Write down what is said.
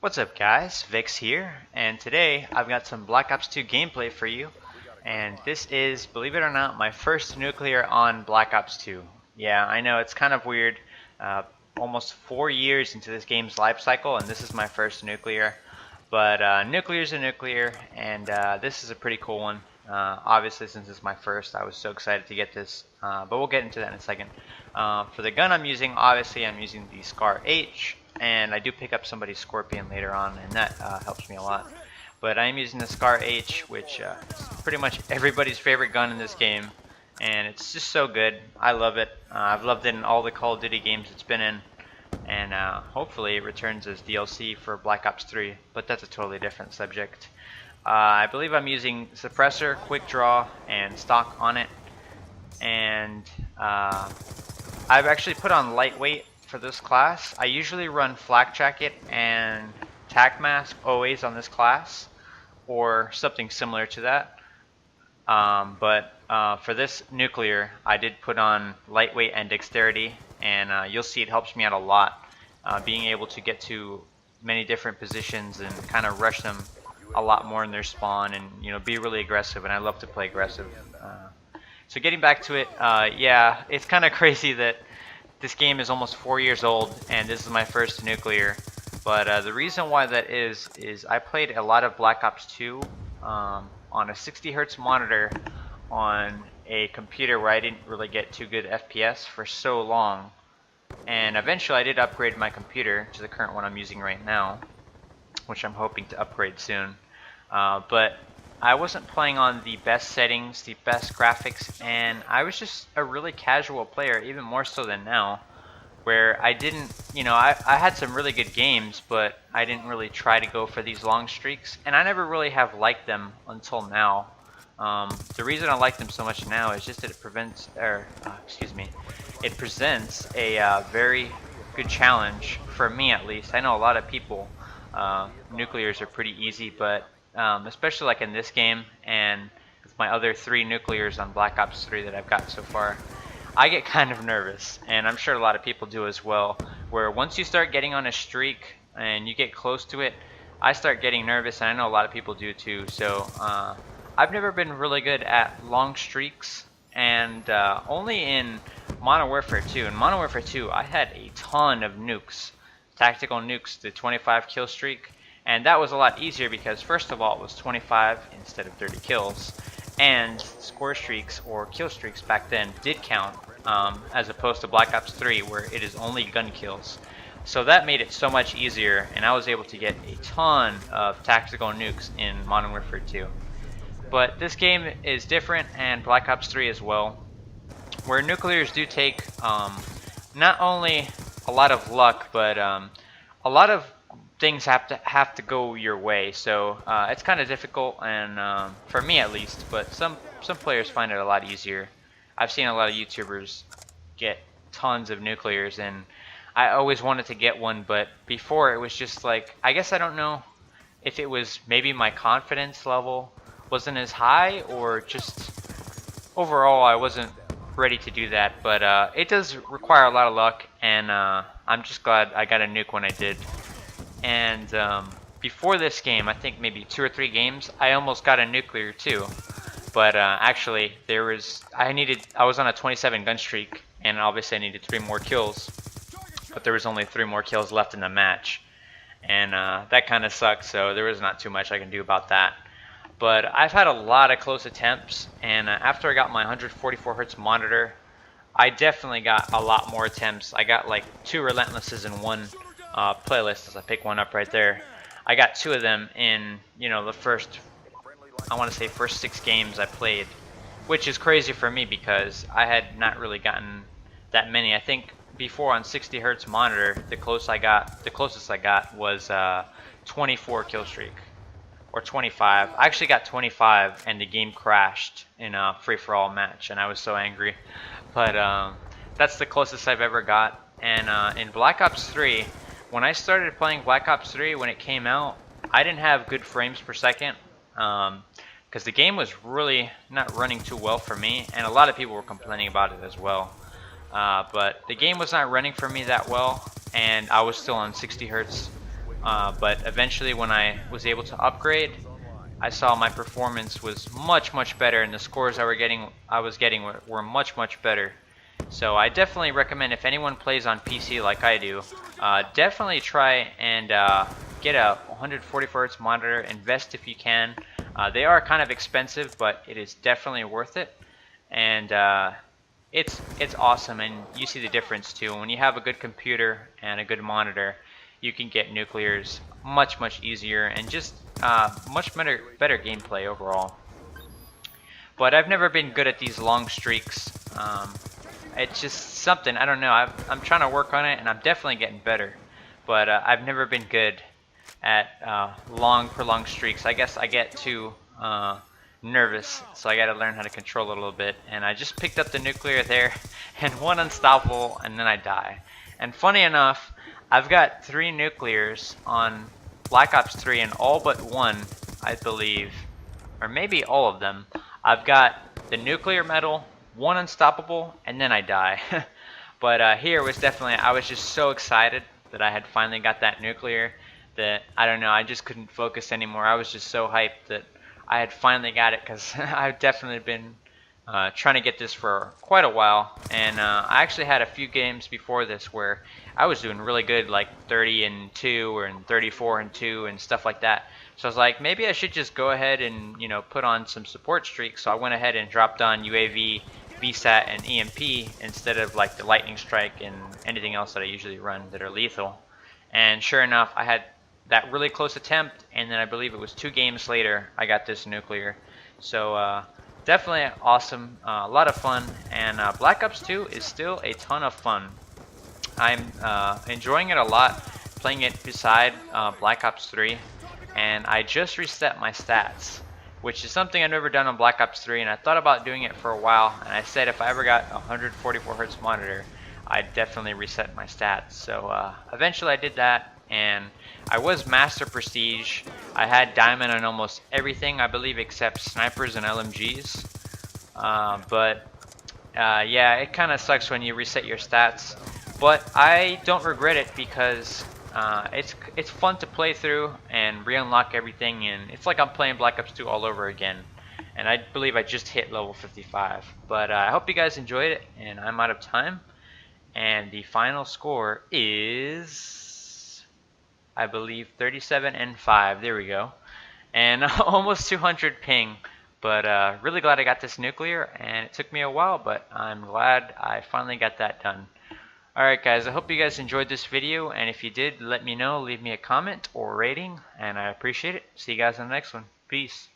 What's up guys, Vix here, and today I've got some Black Ops 2 gameplay for you, and this is, believe it or not, my first nuclear on Black Ops 2. Yeah, I know, it's kind of weird, almost 4 years into this game's life cycle, and this is my first nuclear, but nuclear's a nuclear, and this is a pretty cool one. Obviously, since it's my first, I was so excited to get this, but we'll get into that in a second. For the gun I'm using, obviously I'm using the Scar H, and I do pick up somebody's Scorpion later on, and that helps me a lot. But I am using the Scar H, which is pretty much everybody's favorite gun in this game, and it's just so good. I love it. I've loved it in all the Call of Duty games it's been in, and hopefully it returns as DLC for Black Ops 3, but that's a totally different subject. I believe I'm using Suppressor, Quick Draw, and Stock on it, and I've actually put on Lightweight for this class. I usually run Flak Jacket and Tac Mask always on this class, or something similar to that. But for this nuclear, I did put on Lightweight and Dexterity, and you'll see it helps me out a lot, being able to get to many different positions and kind of rush them a lot more in their spawn, and be really aggressive. And I love to play aggressive. So getting back to it, yeah, it's kind of crazy that this game is almost 4 years old, and this is my first nuclear. But the reason why that is I played a lot of Black Ops 2 on a 60 Hz monitor on a computer where I didn't really get too good FPS for so long. And eventually I did upgrade my computer to the current one I'm using right now, which I'm hoping to upgrade soon. But I wasn't playing on the best settings, the best graphics, and I was just a really casual player, even more so than now, where I didn't, I had some really good games, but I didn't really try to go for these long streaks, and I never really have liked them until now. The reason I like them so much now is just that it it presents a very good challenge for me, at least. I know a lot of people, nuclears are pretty easy, but especially like in this game and with my other 3 nuclears on Black Ops 3 that I've got so far, I get kind of nervous, and I'm sure a lot of people do as well, where once you start getting on a streak and you get close to it, I start getting nervous, and I know a lot of people do too. So I've never been really good at long streaks, and only in Modern Warfare 2. In Modern Warfare 2, I had a ton of nukes, tactical nukes, the 25 kill streak. And that was a lot easier because, first of all, it was 25 instead of 30 kills. And score streaks or kill streaks back then did count, as opposed to Black Ops 3 where it is only gun kills. So that made it so much easier, and I was able to get a ton of tactical nukes in Modern Warfare 2. But this game is different, and Black Ops 3 as well, where nuclears do take not only a lot of luck, but a lot of things have to go your way, so it's kind of difficult, and for me at least. But some players find it a lot easier. I've seen a lot of YouTubers get tons of nuclears, and I always wanted to get one, but before it was just like, I guess I don't know if it was maybe my confidence level wasn't as high, or just overall I wasn't ready to do that. But it does require a lot of luck, and I'm just glad I got a nuke when I did. And before this game, I think maybe 2 or 3 games, I almost got a nuclear too. But actually, I was on a 27 gun streak, and obviously I needed 3 more kills. But there was only 3 more kills left in the match, and that kind of sucks. So there was not too much I can do about that. But I've had a lot of close attempts, and after I got my 144 Hz monitor, I definitely got a lot more attempts. I got like 2 Relentlesses in one playlist, as I pick one up right there. I got 2 of them in the first, I want to say, first 6 games I played, which is crazy for me because I had not really gotten that many. I think before on 60 Hz monitor, the closest I got was 24 kill streak, or 25. I actually got 25, and the game crashed in a free-for-all match, and I was so angry. But that's the closest I've ever got. And in Black Ops 3, when I started playing Black Ops 3 when it came out, I didn't have good frames per second, because the game was really not running too well for me, and a lot of people were complaining about it as well. But the game was not running for me that well, and I was still on 60 Hz But eventually when I was able to upgrade, I saw my performance was much better, and the scores I was getting were much better. So I definitely recommend, if anyone plays on PC like I do, definitely try and get a 144 Hz monitor. Invest if you can. They are kind of expensive, but it is definitely worth it. And it's awesome, and you see the difference too. When you have a good computer and a good monitor, you can get nuclears much easier, and just much better gameplay overall. But I've never been good at these long streaks. It's just something, I don't know. I'm trying to work on it, and I'm definitely getting better. But I've never been good at prolonged streaks. I guess I get too nervous, so I got to learn how to control it a little bit. And I just picked up the nuclear there, and one unstoppable, and then I die. And funny enough, I've got 3 nuclears on Black Ops 3, and all but one, I believe, or maybe all of them, I've got the nuclear medal, 1 unstoppable, and then I die. But here was definitely, I was just so excited that I had finally got that nuclear that, I don't know, I just couldn't focus anymore. I was just so hyped that I had finally got it, because I've definitely been trying to get this for quite a while. And I actually had a few games before this where I was doing really good, like 30-2 or 34-2 and stuff like that. So I was like, maybe I should just go ahead and, you know, put on some support streaks. So I went ahead and dropped on UAV, VSAT, and EMP instead of like the lightning strike and anything else that I usually run that are lethal. And sure enough, I had that really close attempt, and then I believe it was 2 games later I got this nuclear. So definitely awesome, a lot of fun, and Black Ops 2 is still a ton of fun. I'm enjoying it a lot, playing it beside Black Ops 3, and I just reset my stats, which is something I've never done on Black Ops 3, and I thought about doing it for a while, and I said if I ever got a 144 Hz monitor, I'd definitely reset my stats. So eventually I did that, and I was Master Prestige. I had Diamond on almost everything, I believe, except snipers and LMGs. Yeah, it kind of sucks when you reset your stats, but I don't regret it, because it's fun to play through and re-unlock everything, and it's like I'm playing Black Ops 2 all over again. And I believe I just hit level 55. But I hope you guys enjoyed it, and I'm out of time. And the final score is, I believe, 37-5. There we go. And almost 200 ping. But really glad I got this nuclear, and it took me a while, but I'm glad I finally got that done. Alright guys, I hope you guys enjoyed this video, and if you did, let me know, leave me a comment or rating, and I appreciate it. See you guys in the next one. Peace.